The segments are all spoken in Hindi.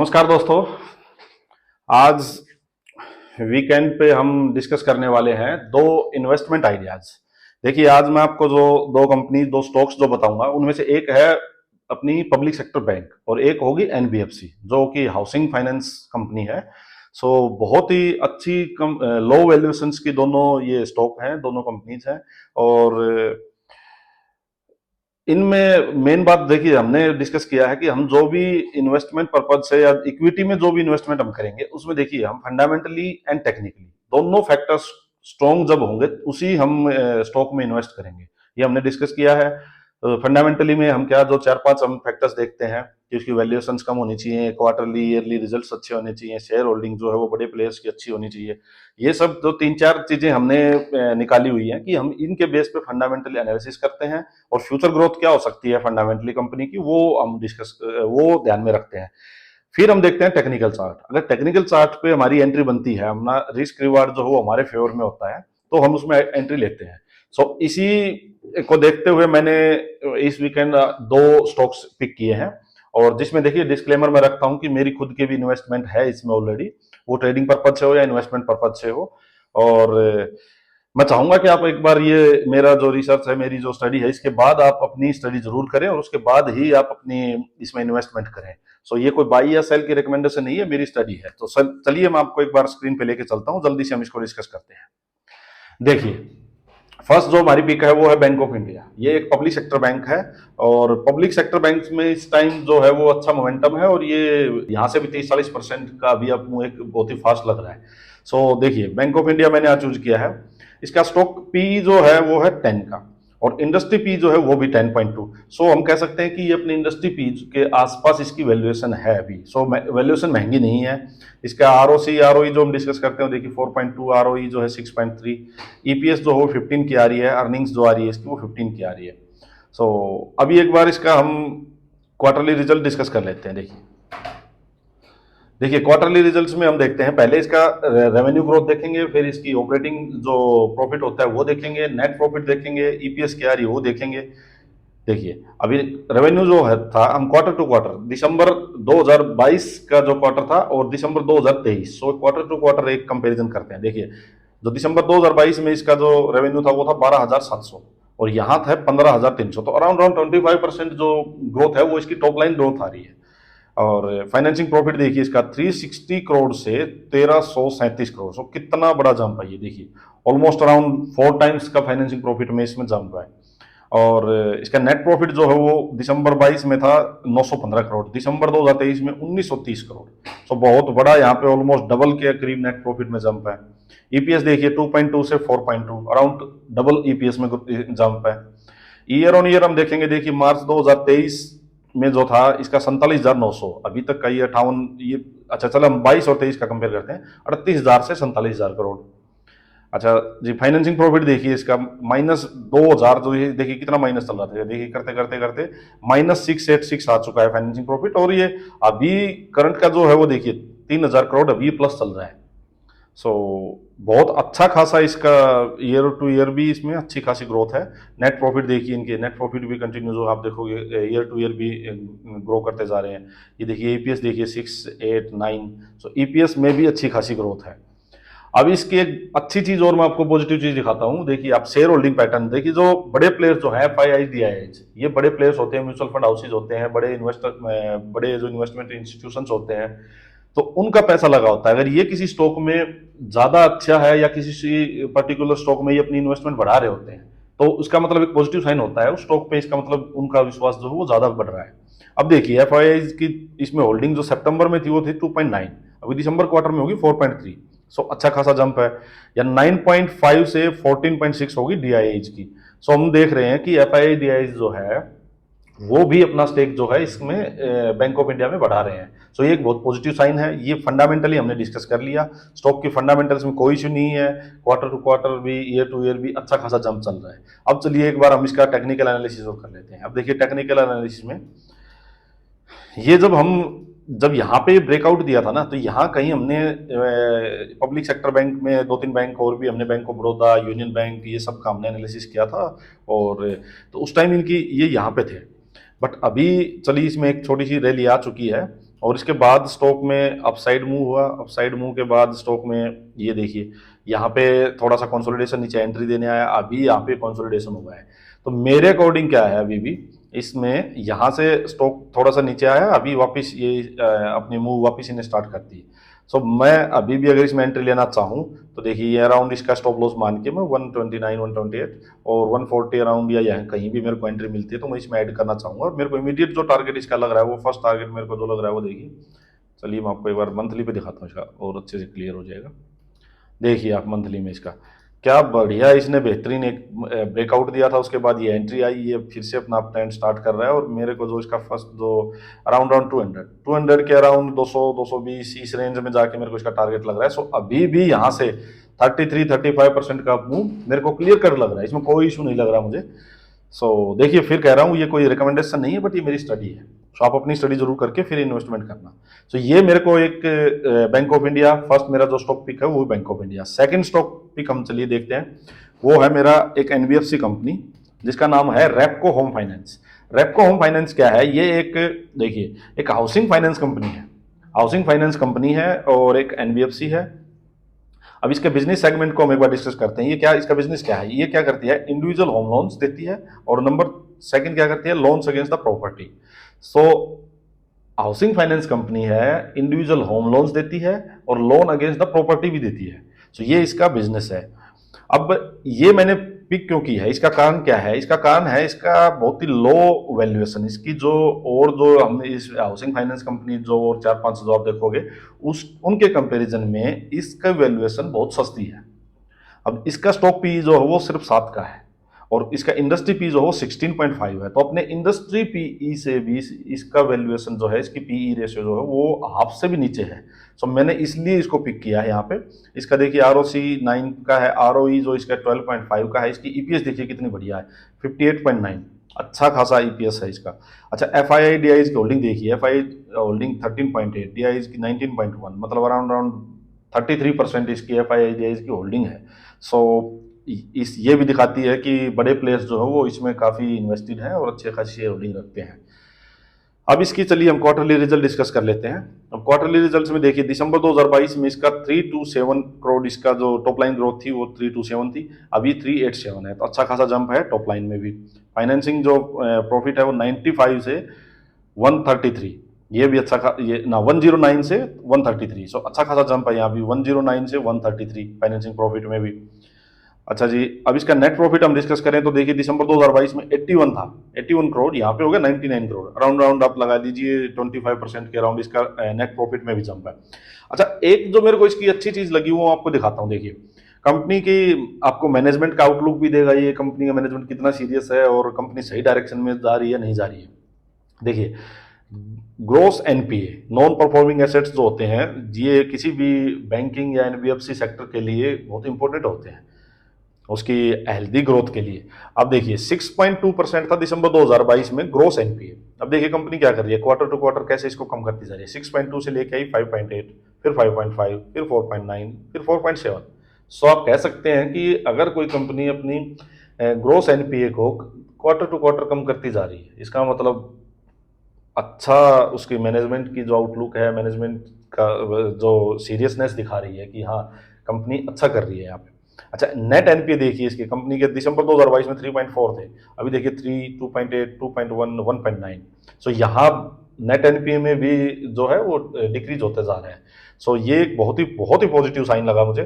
नमस्कार दोस्तों। आज वीकेंड पे हम डिस्कस करने वाले हैं दो इन्वेस्टमेंट आइडियाज। देखिए, आज मैं आपको जो दो कंपनी, दो स्टॉक्स जो बताऊंगा, उनमें से एक है अपनी पब्लिक सेक्टर बैंक और एक होगी एनबीएफसी जो कि हाउसिंग फाइनेंस कंपनी है। सो बहुत ही अच्छी लो वैल्यूएशंस की दोनों ये स्टॉक हैं, दोनों कंपनीज हैं। और इनमें मेन बात देखिए, हमने डिस्कस किया है कि हम जो भी इन्वेस्टमेंट पर्पज से या इक्विटी में जो भी इन्वेस्टमेंट हम करेंगे उसमें देखिए हम फंडामेंटली एंड टेक्निकली दोनों फैक्टर्स स्ट्रॉन्ग जब होंगे उसी हम स्टॉक में इन्वेस्ट करेंगे। ये हमने डिस्कस किया है। फंडामेंटली में हम क्या जो चार पांच हम फैक्टर्स देखते हैं कि उसकी वैल्यूएशन कम होनी चाहिए, क्वार्टरली ईयरली रिजल्ट्स अच्छे होने चाहिए, शेयर होल्डिंग जो है वो बड़े प्लेयर्स की अच्छी होनी चाहिए। ये सब जो तीन चार चीजें हमने निकाली हुई हैं कि हम इनके बेस पे फंडामेंटली एनालिसिस करते हैं और फ्यूचर ग्रोथ क्या हो सकती है फंडामेंटली कंपनी की, वो हम डिस्कस वो ध्यान में रखते हैं। फिर हम देखते हैं टेक्निकल चार्ट। अगर टेक्निकल चार्ट पे हमारी एंट्री बनती है, हमारा रिस्क रिवार्ड जो हो हमारे फेवर में होता है, तो हम उसमें एंट्री लेते हैं। सो इसी को देखते हुए मैंने इस वीकेंड दो स्टॉक्स पिक किए हैं और जिसमें देखिए डिस्क्लेमर मैं रखता हूं कि मेरी खुद की भी इन्वेस्टमेंट है इसमें ऑलरेडी, वो ट्रेडिंग पर्पज से हो या इन्वेस्टमेंट पर्पज से हो। और मैं चाहूंगा कि आप एक बार ये मेरा जो रिसर्च है, मेरी जो स्टडी है, इसके बाद आप अपनी स्टडी जरूर करें और उसके बाद ही आप अपनी इसमें इन्वेस्टमेंट करें। सो ये कोई बाई या सेल की रिकमेंडेशन नहीं है, मेरी स्टडी है। तो चलिए मैं आपको एक बार स्क्रीन पे लेके चलता हूं, जल्दी से हम इसको डिस्कस करते हैं। देखिए, फर्स्ट जो हमारी पिक है वो है बैंक ऑफ इंडिया। ये एक पब्लिक सेक्टर बैंक है और पब्लिक सेक्टर बैंक में इस टाइम जो है वो अच्छा मोमेंटम है और ये यहाँ से भी 30-40% का अभी अब एक बहुत ही फास्ट लग रहा है। सो देखिए, बैंक ऑफ इंडिया मैंने आज चूज किया है। इसका स्टॉक पी जो है वो है 10 का और इंडस्ट्री पी जो है वो भी 10.2। सो हम कह सकते हैं कि ये अपनी इंडस्ट्री पी के आसपास इसकी वैल्यूएशन है अभी। सो वैल्यूएशन महंगी नहीं है। इसका आरओसी आरओई जो हम डिस्कस करते हैं देखिए 4.2, आरओई जो है 6.3, ईपीएस जो हो 15 की आ रही है, अर्निंग्स जो आ रही है इसकी वो 15 की आ रही है। सो अभी एक बार इसका हम क्वार्टरली रिजल्ट डिस्कस कर लेते हैं। देखिए क्वार्टरली रिजल्ट्स में हम देखते हैं, पहले इसका रेवेन्यू ग्रोथ देखेंगे, फिर इसकी ऑपरेटिंग जो प्रॉफिट होता है वो देखेंगे, नेट प्रॉफिट देखेंगे, ईपीएस क्या आ रही है वो देखेंगे। देखिए अभी रेवेन्यू जो है था, हम क्वार्टर टू क्वार्टर दिसंबर 2022 का जो क्वार्टर था और दिसंबर 2023, सो क्वार्टर टू क्वार्टर एक कंपैरिजन करते हैं। देखिए जो दिसंबर 2022 में इसका जो रेवेन्यू था वो था 12,700 और यहाँ था 15,300, तो अराउंड 25% जो ग्रोथ है वो इसकी टॉप लाइन ग्रोथ आ रही है। और फाइनेंसिंग प्रॉफिट देखिए इसका 360 करोड़ से 1337 करोड़, सो कितना बड़ा जंप है ये। देखिए ऑलमोस्ट अराउंड 4 टाइम्स का फाइनेंसिंग प्रॉफिट में इसमें जंप है। और इसका नेट प्रॉफिट जो है वो दिसंबर 22 में था 915 करोड़, दिसंबर 2023 में 1930 करोड़। सो बहुत बड़ा यहाँ पे ऑलमोस्ट डबल के करीब नेट प्रॉफिट में जंप है। ईपीएस देखिए 2.2 से 4.2, अराउंड डबल ईपीएस में जंप है। ईयर ऑन ईयर हम देखेंगे, देखिए मार्च 2023 में जो था इसका 47,900, अभी तक का ये 58, ये अच्छा चलो हम 22 और 23 का कंपेयर करते हैं, 38,000 से 47,000 करोड़। अच्छा जी, फाइनेंसिंग प्रॉफिट देखिए इसका -2,000, जो ये देखिए कितना माइनस चल रहा था, देखिए करते करते करते -686 आ चुका है फाइनेंसिंग प्रॉफिट और ये अभी करंट का जो है वो देखिए 3,000 करोड़ अभी प्लस चल रहा है। सो बहुत अच्छा खासा इसका ईयर टू ईयर भी इसमें अच्छी खासी ग्रोथ है। नेट प्रॉफिट देखिए, इनके नेट प्रॉफिट भी कंटिन्यू जो आप देखोगे ईयर टू ईयर भी ग्रो करते जा रहे हैं। ये देखिए ईपीएस देखिए 6, 8, 9, सो ईपीएस में भी अच्छी खासी ग्रोथ है। अब इसकी एक अच्छी चीज और मैं आपको पॉजिटिव चीज दिखाता हूँ। देखिए आप शेयर होल्डिंग पैटर्न देखिए, जो बड़े प्लेयर्स जो है एफआईआई डीआईआईज, ये बड़े प्लेयर्स होते हैं, म्यूचुअल फंड हाउसेज होते हैं, बड़े इन्वेस्टर, बड़े जो इन्वेस्टमेंट इंस्टीट्यूशंस होते हैं, तो उनका पैसा लगा होता है। अगर ये किसी स्टॉक में ज्यादा अच्छा है या किसी पर्टिकुलर स्टॉक में ये अपनी इन्वेस्टमेंट बढ़ा रहे होते हैं, तो उसका मतलब एक पॉजिटिव साइन होता है उस स्टॉक पे, इसका मतलब उनका विश्वास जो है वो ज्यादा बढ़ रहा है। अब देखिए एफआईआई की इसमें होल्डिंग जो सितंबर में थी वो थी 2.9, अभी दिसंबर क्वार्टर में होगी 4.3, सो अच्छा खासा जंप है। या 9.5 से 14.6 होगी डीआईएच की। सो हम देख रहे हैं कि एफआईआई डीआईएच जो है वो भी अपना स्टेक जो है इसमें बैंक ऑफ इंडिया में बढ़ा रहे हैं। सो ये एक बहुत पॉजिटिव साइन है। ये फंडामेंटली हमने डिस्कस कर लिया, स्टॉक की फंडामेंटल्स में कोई इश्यू नहीं है, क्वार्टर टू क्वार्टर भी ईयर टू ईयर भी अच्छा खासा जंप चल रहा है। अब चलिए एक बार हम इसका टेक्निकल एनालिसिस कर लेते हैं। अब देखिए टेक्निकल एनालिसिस में ये जब यहाँ पे ब्रेकआउट दिया था ना, तो यहाँ कहीं हमने पब्लिक सेक्टर बैंक में 2-3 बैंक और भी हमने, bank of Baroda, union bank, ये सब का हमने एनालिसिस किया था और तो उस टाइम इनकी ये यहाँ पे थे। बट अभी चलिए इसमें एक छोटी सी रैली आ चुकी है और इसके बाद स्टॉक में अपसाइड मूव हुआ, अपसाइड मूव के बाद स्टॉक में ये देखिए यहाँ पे थोड़ा सा कंसोलिडेशन, नीचे एंट्री देने आया, अभी यहाँ पे कंसोलिडेशन हुआ है। तो मेरे अकॉर्डिंग क्या है, अभी भी इसमें यहाँ से स्टॉक थोड़ा सा नीचे आया, अभी वापस ये अपनी मूव वापस इन्हें स्टार्ट करती है। सो मैं अभी भी अगर इसमें एंट्री लेना चाहूँ तो देखिए ये अराउंड इसका स्टॉप लॉस मान के मैं 129 128 और 140 अराउंड या यहाँ कहीं भी मेरे को एंट्री मिलती है तो मैं इसमें ऐड करना चाहूँगा। और मेरे को इमीडिएट जो टारगेट इसका लग रहा है, वो फर्स्ट टारगेट मेरे को जो लग रहा है वो देखिए, चलिए मैं आपको एक बार मंथली पे दिखाता हूँ इसका और अच्छे से क्लियर हो जाएगा। देखिए आप मंथली में इसका क्या बढ़िया, इसने बेहतरीन एक ब्रेकआउट दिया था, उसके बाद ये एंट्री आई, ये फिर से अपना ट्रेंड स्टार्ट कर रहा है। और मेरे को जो इसका फर्स्ट जो अराउंड 200 के अराउंड 200 220 इस रेंज में जाके मेरे को इसका टारगेट लग रहा है। सो अभी भी यहाँ से 33-35% का मूव मेरे को क्लियर कर लग रहा है, इसमें कोई इशू नहीं लग रहा मुझे। सो देखिए फिर कह रहा हूँ, ये कोई रिकमेंडेशन नहीं है, बट ये मेरी स्टडी है। सो आप अपनी स्टडी जरूर करके फिर इन्वेस्टमेंट करना। सो ये मेरे को एक बैंक ऑफ इंडिया, फर्स्ट मेरा जो स्टॉक पिक है वो bank of India. Second stock pick हम चलिए देखते हैं, वो है मेरा एक एनबीएफसी कंपनी जिसका नाम है Repco home finance. Repco home finance क्या है, ये एक देखिए एक हाउसिंग फाइनेंस कंपनी है, हाउसिंग फाइनेंस कंपनी है और एक एनबीएफसी है। अब इसके बिजनेस सेगमेंट को हम एक बार डिस्कस करते हैं। ये क्या, इसका बिजनेस क्या है, ये क्या करती है, इंडिविजुअल होम लोन्स देती है और नंबर सेकंड क्या करती है, loans against the property. So housing finance company है, इंडिविजुअल होम लोन्स देती है और लोन अगेंस्ट द प्रॉपर्टी भी देती है। सो ये इसका बिजनेस है। अब ये मैंने पिक क्यों की है, इसका कारण क्या है, इसका कारण है इसका बहुत ही लो वैल्यूएशन, इसकी जो और जो हम इस हाउसिंग फाइनेंस कंपनी जो और 4-5 जो आप देखोगे उस उनके कंपैरिजन में इसका वैल्यूएशन बहुत सस्ती है। अब इसका स्टॉक पी जो है वो सिर्फ 7 का है और इसका इंडस्ट्री पी जो है वो 16.5 है। तो अपने इंडस्ट्री पीई से भी इसका वैल्यूएशन जो है, इसकी पीई रेशियो जो है वो हाफ से भी नीचे है। सो मैंने इसलिए इसको पिक किया है यहाँ पे। इसका देखिए आरओसी 9 का है, आरओई जो इसका 12.5 का है, इसकी ईपीएस देखिए कितनी बढ़िया है, 58.9, अच्छा खासा ईपीएस है इसका। अच्छा एफआईआई डीआईज की होल्डिंग देखिए, एफआई होल्डिंग 13.8, डीआईज की 19.1, मतलब अराउंड 33% इसकी एफआईआई डीआईज की होल्डिंग है। सो इस ये भी दिखाती है कि बड़े प्लेयर्स जो है वो इसमें काफ़ी इन्वेस्टेड हैं और अच्छे खासी शेयर होल्डिंग रखते हैं। अब इसकी चलिए हम क्वार्टरली रिजल्ट डिस्कस कर लेते हैं। अब क्वार्टरली रिजल्ट्स में देखिए दिसंबर 2022 में इसका 327 करोड़, इसका जो टॉप लाइन ग्रोथ थी वो 327 थी, अभी 387 है, तो अच्छा खासा जंप है टॉप लाइन में भी। फाइनेंसिंग जो प्रॉफिट है वो 95 से 133, ये भी अच्छा ये ना 109 से 133, सो अच्छा खासा जंप है यहाँ भी 109 से 133 फाइनेंसिंग प्रॉफिट में भी। अच्छा जी, अब इसका नेट प्रॉफिट हम डिस्कस करें तो देखिए दिसंबर 2022 में 81 था, 81 करोड़, यहाँ पे हो गया 99 करोड़, अराउंड आप लगा लीजिए 25% के अराउंड इसका नेट प्रॉफिट में भी जंप है। अच्छा एक जो मेरे को इसकी अच्छी चीज लगी वो आपको दिखाता हूँ। देखिए कंपनी की आपको मैनेजमेंट का आउटलुक भी देगा, ये कंपनी का मैनेजमेंट कितना सीरियस है और कंपनी सही डायरेक्शन में जा रही है नहीं जा रही है। देखिए gross NPA, non performing assets जो होते हैं, ये किसी भी बैंकिंग या एनबीएफसी सेक्टर के लिए बहुत इंपॉर्टेंट होते हैं उसकी हेल्दी ग्रोथ के लिए। अब देखिए 6.2% था दिसंबर 2022 में ग्रोस एनपीए। अब देखिए कंपनी क्या कर रही है, क्वार्टर टू क्वार्टर कैसे इसको कम करती जा रही है, 6.2 से लेके आई 5.8, फिर 5.5, फिर 4.9, फिर 4.7। सो आप कह सकते हैं कि अगर कोई कंपनी अपनी ग्रोस एनपीए को क्वार्टर टू क्वार्टर कम करती जा रही है, इसका मतलब अच्छा उसकी मैनेजमेंट की जो आउटलुक है, मैनेजमेंट का जो सीरियसनेस दिखा रही है कि हाँ कंपनी अच्छा कर रही है यहाँ पे। अच्छा नेट एनपीए देखिए इसकी, कंपनी के दिसंबर 2022 में 3.4 थे, अभी देखिए 3, 2.8, 2.1, 1.9। सो यहाँ नेट एनपीए में भी जो है वो डिक्रीज होते जा रहे हैं। सो ये एक बहुत ही पॉजिटिव साइन लगा मुझे।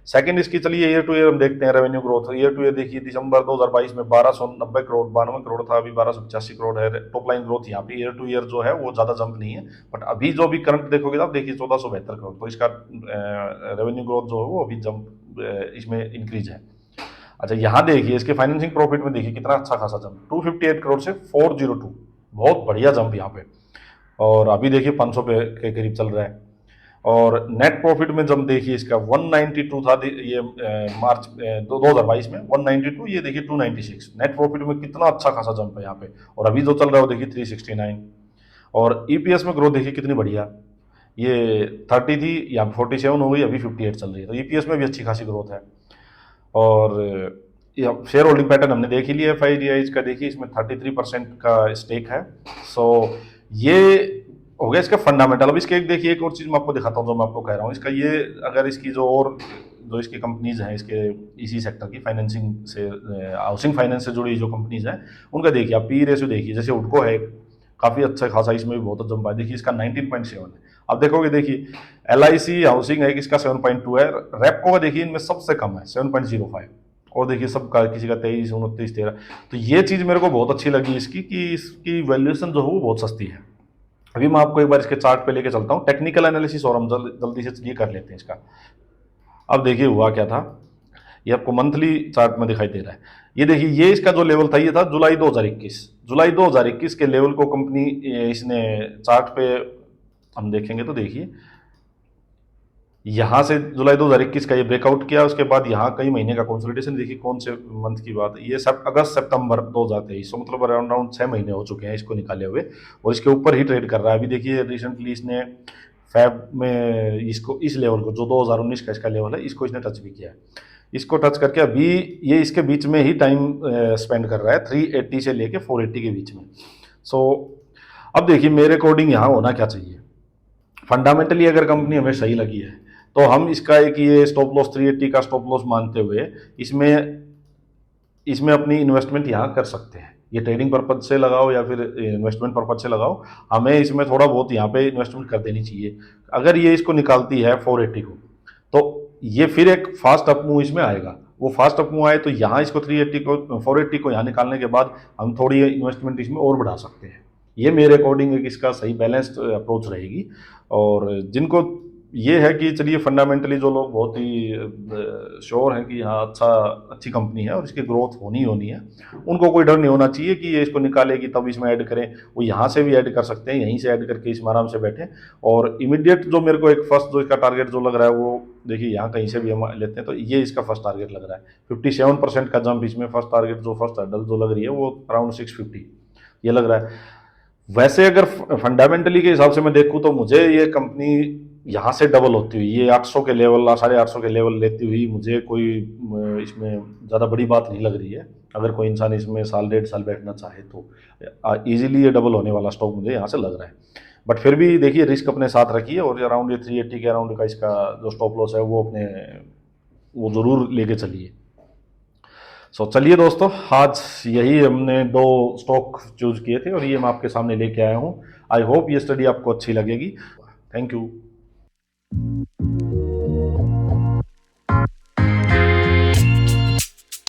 सेकंड इसकी चलिए ईयर टू ईयर हम देखते हैं revenue growth. Year two year देखिए दिसंबर 2022 में 1290 करोड़, 92 करोड़ था, अभी 1285 करोड़ है टॉप लाइन ग्रोथ। यहाँ पे ईयर टू ईयर जो है वो ज़्यादा जंप नहीं है, बट अभी जो भी करंट देखोगे आप देखिए 1472 करोड़, तो इसका रेवेन्यू ग्रोथ जो है वो अभी जंप इसमें इंक्रीज है। अच्छा यहाँ देखिए इसके फाइनेंसिंग प्रॉफिट में देखिए कितना अच्छा खासा जंप, 258 करोड़ से 402, बहुत बढ़िया जंप यहाँ पे। और अभी देखिए 500 पे के करीब चल रहा है। और नेट प्रॉफिट में जब देखिए इसका 192 था ये मार्च 2022 में 192, ये देखिए 296, नेट प्रॉफिट में कितना अच्छा खासा जंप है यहाँ पे। और अभी जो चल रहा है वो देखिए 369। और ईपीएस में ग्रोथ देखिए कितनी बढ़िया, ये 30 थी, यहाँ पे 47 हो गई, अभी 58 चल रही है, तो ईपीएस में भी अच्छी खासी ग्रोथ है। और शेयर होल्डिंग पैटर्न हमने देख ही लिया एफआईडीआईज का, देखिए इसमें 33% का स्टेक है। सो ये हो गया इसका फंडामेंटल। अब इसके एक देखिए एक और चीज़ मैं आपको दिखाता हूँ जो मैं आपको कह रहा हूँ। इसका ये अगर इसकी जो और जो इसकी कंपनीज हैं इसके इसी सेक्टर की फाइनेंसिंग से हाउसिंग फाइनेंस से जुड़ी जो कंपनीज हैं उनका देखिए आप पी रेशियो देखिए। जैसे उडको है काफ़ी अच्छा खासा, इसमें भी बहुत जंप है। देखिए इसका 19.7 है। अब देखोगे देखिए एल आई सी हाउसिंग है इसका 7.2 है। रेपको का देखिए इनमें सबसे कम है 7.05। और देखिए सबका किसी का 23, 29, 13। तो ये चीज़ मेरे को बहुत अच्छी लगी इसकी कि इसकी वैल्यूएशन जो है वो बहुत सस्ती है। अभी मैं आपको एक बार इसके चार्ट पे लेके चलता हूँ, टेक्निकल एनालिसिस, और हम जल्दी से ये कर लेते हैं इसका। अब देखिए हुआ क्या था, ये आपको मंथली चार्ट में दिखाई दे रहा है। ये देखिए ये इसका जो लेवल था ये था जुलाई 2021। जुलाई 2021 के लेवल को कंपनी इसने चार्ट पे हम देखेंगे तो देखिए यहाँ से जुलाई 2021 का ये ब्रेकआउट किया, उसके बाद यहाँ कई महीने का कंसोलिडेशन। देखिए कौन से मंथ की बात है, ये सब अगस्त सितंबर 2023, तो मतलब अराउंड 6 महीने हो चुके हैं इसको निकाले हुए, और इसके ऊपर ही ट्रेड कर रहा है। अभी देखिए रिसेंटली इसने फैब में इसको इस लेवल को जो 2019 का इसका लेवल है इसको इसने टच भी किया है। इसको टच करके अभी ये इसके बीच में ही टाइम स्पेंड कर रहा है 380 से लेके 480 के बीच में। सो अब देखिए मेरे अकॉर्डिंग यहाँ होना क्या चाहिए। फंडामेंटली अगर कंपनी हमें सही लगी है तो हम इसका एक ये स्टॉप लॉस 380 का स्टॉप लॉस मानते हुए इसमें इसमें अपनी इन्वेस्टमेंट यहाँ कर सकते हैं। ये ट्रेडिंग पर्पज से लगाओ या फिर इन्वेस्टमेंट पर्पज से लगाओ, हमें इसमें थोड़ा बहुत यहाँ पे इन्वेस्टमेंट कर देनी चाहिए। अगर ये इसको निकालती है 480 को तो ये फिर एक फास्ट अप मूव इसमें आएगा। वो फास्ट अप मूव आए तो यहाँ इसको 380 को 480 को यहाँ निकालने के बाद हम थोड़ी इन्वेस्टमेंट इसमें और बढ़ा सकते हैं। ये मेरे अकॉर्डिंग एक इसका सही बैलेंस्ड अप्रोच रहेगी। और जिनको ये है कि चलिए फंडामेंटली जो लोग बहुत ही श्योर हैं कि हाँ अच्छी कंपनी है और इसकी ग्रोथ होनी है, उनको कोई डर नहीं होना चाहिए कि ये इसको निकालेगी तब इसमें ऐड करें। वो यहाँ से भी ऐड कर सकते हैं, यहीं से ऐड करके इसमें आराम से बैठें। और इमीडिएट जो मेरे को एक फर्स्ट जो इसका टारगेट जो लग रहा है वो देखिए यहाँ कहीं से भी हम लेते हैं तो ये इसका फर्स्ट टारगेट लग रहा है 57% का जंप इसमें। फर्स्ट टारगेट जो फर्स्ट हर्डल जो लग रही है वो अराउंड 650 ये लग रहा है। वैसे अगर फंडामेंटली के हिसाब से मैं देखूँ तो मुझे ये कंपनी यहाँ से डबल होती हुई ये 800 के लेवल 850 के लेवल लेती हुई मुझे कोई इसमें ज़्यादा बड़ी बात नहीं लग रही है। अगर कोई इंसान इसमें साल 1.5 साल बैठना चाहे तो इजीली ये डबल होने वाला स्टॉक मुझे यहाँ से लग रहा है। बट फिर भी देखिए रिस्क अपने साथ रखिए और अराउंड ये 380 के अराउंड का इसका जो स्टॉप लॉस है वो ज़रूर लेके चलिए। सो चलिए दोस्तों, आज यही हमने 2 स्टॉक चूज किए थे और ये मैं आपके सामने लेके आया हूँ। आई होप ये स्टडी आपको अच्छी लगेगी। Thank you.